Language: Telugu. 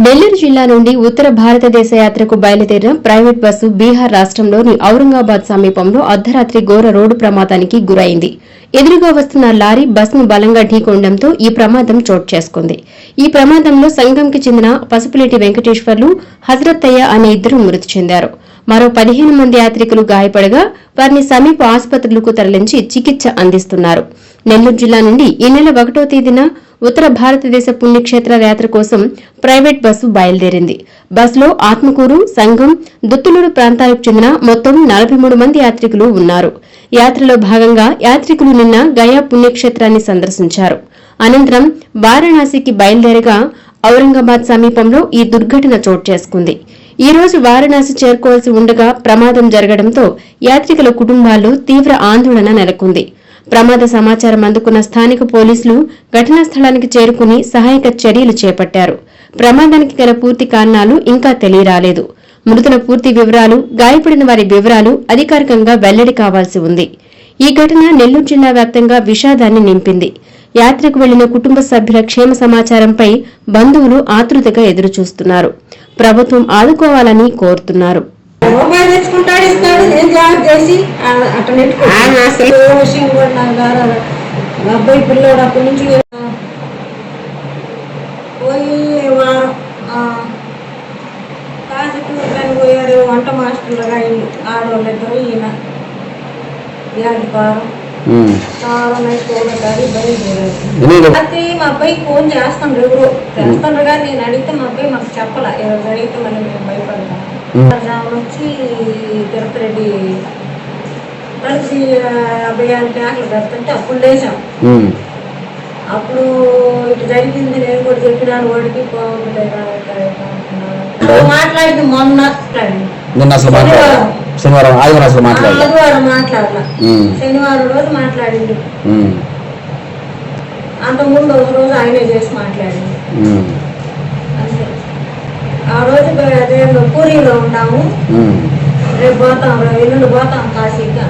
నెల్లూరు జిల్లా నుండి ఉత్తర భారతదేశ యాత్రకు బయలుదేరిన ప్రైవేట్ బస్సు బీహార్ రాష్టంలోని ఔరంగాబాద్ సమీపంలో అర్ధరాత్రి ఘోర రోడ్డు ప్రమాదానికి గురైంది. ఎదురుగా వస్తున్న లారీ బస్సును బలంగా ఢీకొనడంతో ఈ ప్రమాదం చోటు చేసుకుంది. ఈ ప్రమాదంలో సంఘంకి చెందిన పసుపులేటి వెంకటేశ్వర్లు, హజరత్తయ్య అనే ఇద్దరు మృతి చెందారు. మరో 15 మంది యాత్రికులు గాయపడగా వారిని సమీప ఆసుపత్రులకు తరలించి చికిత్స అందిస్తున్నారు. నెల్లూరు జిల్లా నుండి ఈ నెల 1వ తేదీన ఉత్తర భారతదేశ పుణ్యక్షేత్రాల యాత్ర కోసం ప్రైవేట్ బస్సు బయలుదేరింది. బస్సులో ఆత్మకూరు, సంగం, దుత్తులూరు ప్రాంతాలకు చెందిన మొత్తం 43 మంది యాత్రికులు ఉన్నారు. యాత్రలో భాగంగా యాత్రికులు నిన్న గయా పుణ్యక్షేత్రాన్ని సందర్శించారు. అనంతరం వారణాసికి బయలుదేరగా ఔరంగాబాద్ సమీపంలో ఈ దుర్ఘటన చోటు చేసుకుంది. ఈ రోజు వారణాసి చేరుకోవాల్సి ఉండగా ప్రమాదం జరగడంతో యాత్రికుల కుటుంబాల్లో తీవ్ర ఆందోళన నెలకొంది. ప్రమాద సమాచారం అందుకున్న స్థానిక పోలీసులు ఘటనా స్థలానికి చేరుకుని సహాయక చర్యలు చేపట్టారు. ప్రమాదానికి గల పూర్తి కారణాలు ఇంకా తెలియరాలేదు. మృతుల పూర్తి వివరాలు, గాయపడిన వారి వివరాలు అధికారికంగా వెల్లడి కావాల్సి ఉంది. ఈ ఘటన నెల్లూరు జిల్లా వ్యాప్తంగా విషాదాన్ని నింపింది. యాత్రకు వెళ్లిన కుటుంబ సభ్యుల క్షేమ సమాచారంపై బంధువులు ఆతృతగా ఎదురుచూస్తున్నారు. ప్రభుత్వం ఆదుకోవాలని కోరుతున్నారు. అబ్బాయి పిల్లోడు అప్పటి నుంచి పోయి కాశీ పోయాడు. వంట మాస్టర్లుగా ఆడవాళ్ళు ఇద్దరు, ఈయన యాడిపారం రాత్రి మా అబ్బాయికి ఫోన్ చేస్తాను, ఎవరు చేస్తాను కానీ నేను అడిగితే మా అబ్బాయి మాకు చెప్పాల. ఎవరు అడిగితే మళ్ళీ మేము భయపడతాం. వచ్చి తిరుపతి రెడ్డి కలిసి అభయానికి ఆకలి పెడుతుంటే అప్పుడు లేచాం. అప్పుడు ఇటు జరిగింది నేను కూడా చెప్పినాను వాడికి. మాట్లాడింది మొన్న ఆదివారం మాట్లాడాల, శనివారం రోజు మాట్లాడింది. అంతకుముందు ఒక రోజు ఆయనే చేసి మాట్లాడింది. అంతే. ఆ రోజు అదే పూరిలో ఉన్నాము, రేపు పోతాం, ఎల్లుండి పోతాం కాశీకి.